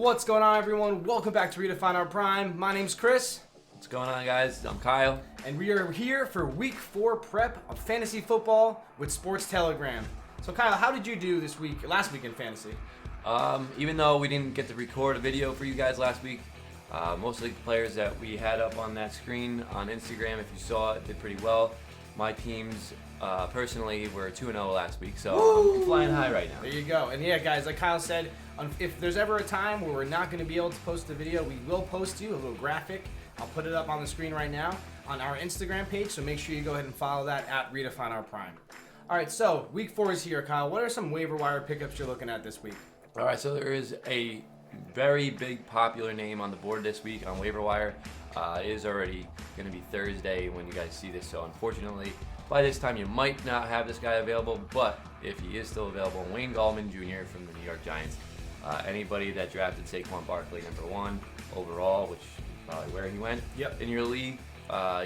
What's going on, everyone? Welcome back to Redefine Our Prime. My name's Chris. What's going on, guys? I'm Kyle. And we are here for Week 4 prep of fantasy football with Sports Telegram. So, Kyle, how did you do last week in fantasy? Even though we didn't get to record a video for you guys last week, most of the players that we had up on that screen on Instagram, if you saw it, did pretty well. My teams, personally, were 2-0 last week, so I'm flying high right now. There you go. And yeah, guys, like Kyle said, if there's ever a time where we're not going to be able to post a video, we will post you a little graphic. I'll put it up on the screen right now on our Instagram page, so make sure you go ahead and follow that at Redefine Our Prime. All right, so Week 4 is here, Kyle. What are some waiver wire pickups you're looking at this week? All right, so there is a very big popular name on the board this week on waiver wire. It is already going to be Thursday when you guys see this, so unfortunately, by this time you might not have this guy available, but if he is still available, Wayne Gallman Jr. from the New York Giants. Anybody that drafted Saquon Barkley #1 overall, which is probably where he went in your league,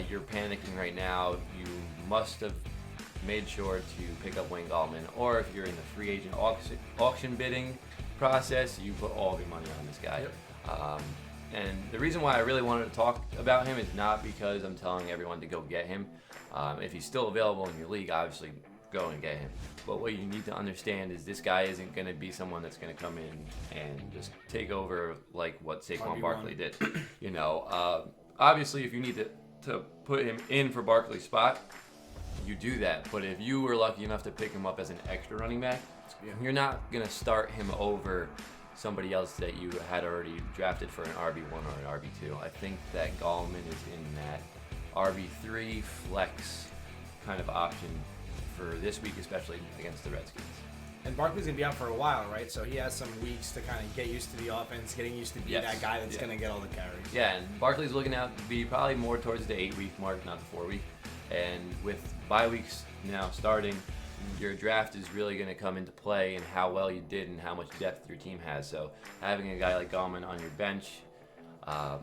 you're panicking right now. You must have made sure to pick up Wayne Gallman, or if you're in the free agent auction bidding process, you put all of your money on this guy. And the reason why I really wanted to talk about him is not because I'm telling everyone to go get him. If he's still available in your league, obviously go and get him. But what you need to understand is this guy isn't going to be someone that's going to come in and just take over like what Saquon Barkley did. Obviously, if you need to put him in for Barkley's spot, you do that. But if you were lucky enough to pick him up as an extra running back, you're not going to start him over somebody else that you had already drafted for an RB1 or an RB2. I think that Gallman is in that RB3 flex kind of option for this week, especially against the Redskins. And Barkley's going to be out for a while, right? So he has some weeks to kind of get used to the offense, getting used to being that guy that's going to get all the carries. Yeah, and Barkley's looking out to be probably more towards the 8-week mark, not the 4-week. And with bye weeks now starting, your draft is really going to come into play in how well you did and how much depth your team has. So having a guy like Gallman on your bench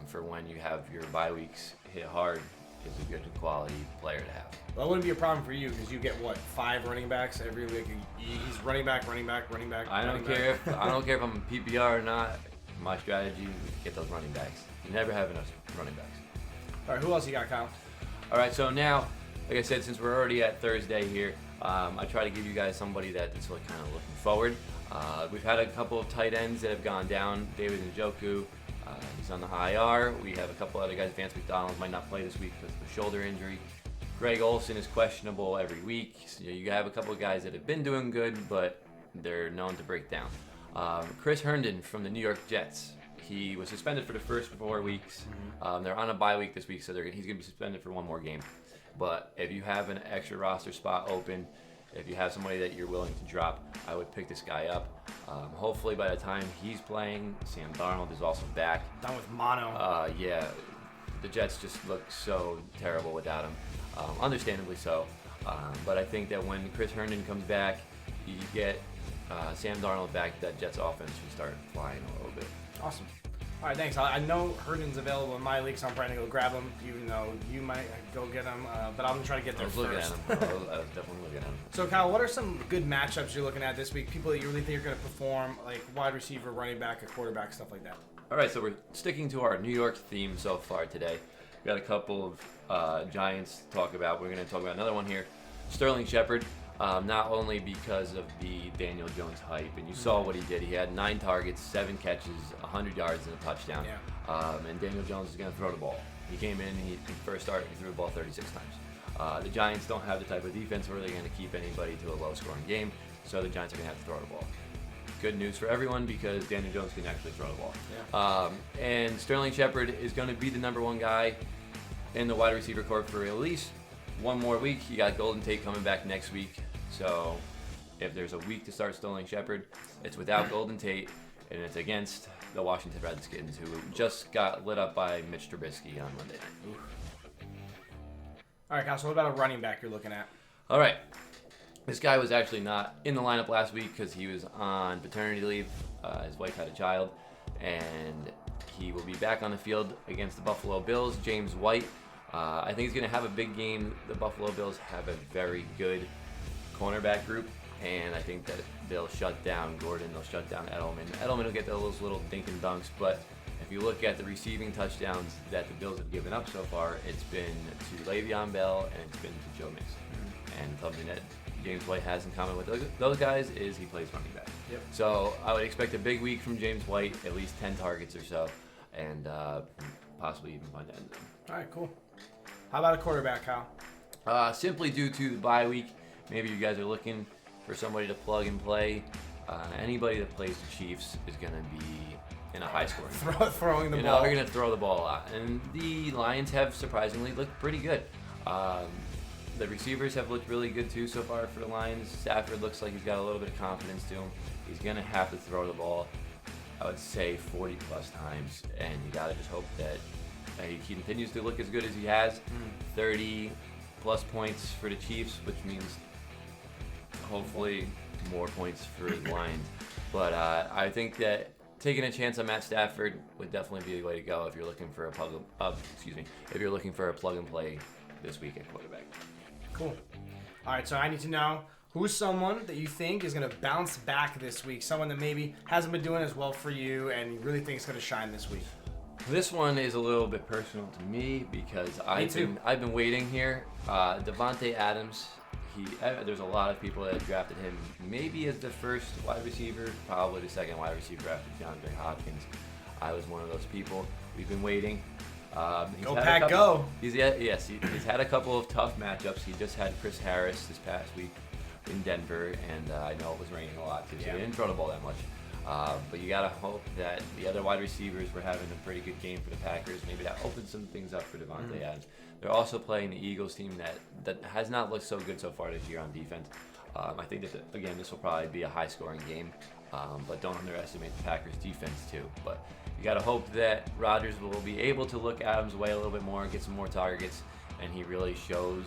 for when you have your bye weeks hit hard is a good quality player to have. Well, that wouldn't be a problem for you because you get, 5 running backs every week? He's running back. I don't care if I'm a PPR or not. My strategy is to get those running backs. You never have enough running backs. All right, who else you got, Kyle? All right, so now, like I said, since we're already at Thursday here, I try to give you guys somebody that's kind of looking forward. We've had a couple of tight ends that have gone down. David Njoku, he's on the IR. We have a couple other guys. Vance McDonald might not play this week because of a shoulder injury. Greg Olsen is questionable every week. So you have a couple of guys that have been doing good, but they're known to break down. Chris Herndon from the New York Jets. He was suspended for the first 4 weeks. They're on a bye week this week, so he's going to be suspended for one more game. But if you have an extra roster spot open, if you have somebody that you're willing to drop, I would pick this guy up. Hopefully by the time he's playing, Sam Darnold is also back. Done with mono. Yeah, the Jets just look so terrible without him. Understandably so. But I think that when Chris Herndon comes back, you get Sam Darnold back, that Jets offense should start flying a little bit. Awesome. All right, thanks. I know Herndon's available in my league, so I'm trying to go grab him, even though you might go get him. But I'm going to try to get there first. I was definitely looking at him. So, Kyle, what are some good matchups you're looking at this week? People that you really think are going to perform, like wide receiver, running back, a quarterback, stuff like that. All right, so we're sticking to our New York theme so far today. We got a couple of Giants to talk about. We're going to talk about another one here. Sterling Shepard. Not only because of the Daniel Jones hype, and you saw what he did. He had 9 targets, 7 catches, 100 yards, and a touchdown. And Daniel Jones is going to throw the ball. He came in, he first started, he threw the ball 36 times. The Giants don't have the type of defense where they're going to keep anybody to a low-scoring game, so the Giants are going to have to throw the ball. Good news for everyone because Daniel Jones can actually throw the ball. And Sterling Shepard is going to be the #1 guy in the wide receiver corps for at least one more week. You got Golden Tate coming back next week. So if there's a week to start Sterling Shepard, it's without Golden Tate, and it's against the Washington Redskins, who just got lit up by Mitch Trubisky on Monday night. All right, Kyle, so what about a running back you're looking at? All right. This guy was actually not in the lineup last week because he was on paternity leave. His wife had a child, and he will be back on the field against the Buffalo Bills. James White. I think he's going to have a big game. The Buffalo Bills have a very good cornerback group. and I think that they'll shut down Gordon, they'll shut down Edelman. Edelman will get those little dink and dunks, but if you look at the receiving touchdowns that the Bills have given up so far, it's been to Le'Veon Bell and it's been to Joe Mixon. And something that James White has in common with those guys is he plays running back. Yep. So I would expect a big week from James White, at least 10 targets or so, and possibly even find the end zone. All right, cool. How about a quarterback, Kyle? Simply due to the bye week, maybe you guys are looking for somebody to plug and play. Anybody that plays the Chiefs is going to be in a high score. Throwing the ball. You know, they're going to throw the ball a lot. And the Lions have surprisingly looked pretty good. The receivers have looked really good too so far for the Lions. Stafford looks like he's got a little bit of confidence to him. He's going to have to throw the ball, I would say, 40 plus times. And you got to just hope that he continues to look as good as he has. 30 plus points for the Chiefs, which means hopefully more points for the Lions. But I think that taking a chance on Matt Stafford would definitely be the way to go if you're looking for if you're looking for a plug and play this week at quarterback. Cool. All right, so I need to know who's someone that you think is going to bounce back this week, someone that maybe hasn't been doing as well for you and you really think is going to shine this week. This one is a little bit personal to me because I've been waiting here. Davante Adams. There's a lot of people that have drafted him maybe as the first wide receiver, probably the second wide receiver after DeAndre Hopkins. I was one of those people. We've been waiting. Go Pack, go! He's had a couple of tough matchups. He just had Chris Harris this past week in Denver, and I know it was raining a lot too, so he didn't throw the ball that much. But you gotta hope that the other wide receivers were having a pretty good game for the Packers. Maybe that opens some things up for Davante Adams. They're also playing the Eagles team that has not looked so good so far this year on defense. I think that again this will probably be a high-scoring game, but don't underestimate the Packers' defense too. But you gotta hope that Rodgers will be able to look Adams' way a little bit more and get some more targets, and he really shows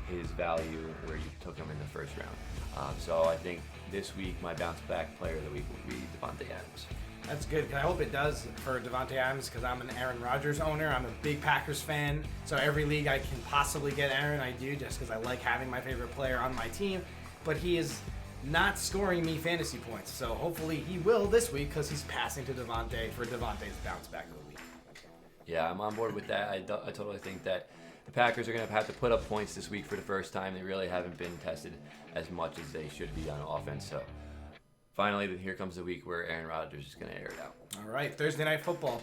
his value where you took him in the first round. So I think this week my bounce back player of the week will be Davante Adams. That's good. I hope it does for Davante Adams because I'm an Aaron Rodgers owner. I'm a big Packers fan. So every league I can possibly get Aaron, I do just because I like having my favorite player on my team. But he is not scoring me fantasy points. So hopefully he will this week because he's passing to Davante for Davante's bounce back of the week. Yeah, I'm on board with that. I totally think that the Packers are going to have to put up points this week for the first time. They really haven't been tested as much as they should be on offense. So finally, here comes the week where Aaron Rodgers is going to air it out. All right, Thursday Night Football.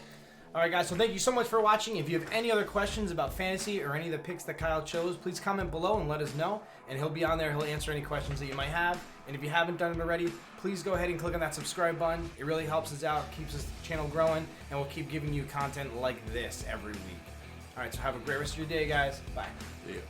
All right, guys, so thank you so much for watching. If you have any other questions about fantasy or any of the picks that Kyle chose, please comment below and let us know. And he'll be on there. He'll answer any questions that you might have. And if you haven't done it already, please go ahead and click on that subscribe button. It really helps us out, keeps this channel growing, and we'll keep giving you content like this every week. All right, so have a great rest of your day, guys. Bye. See you.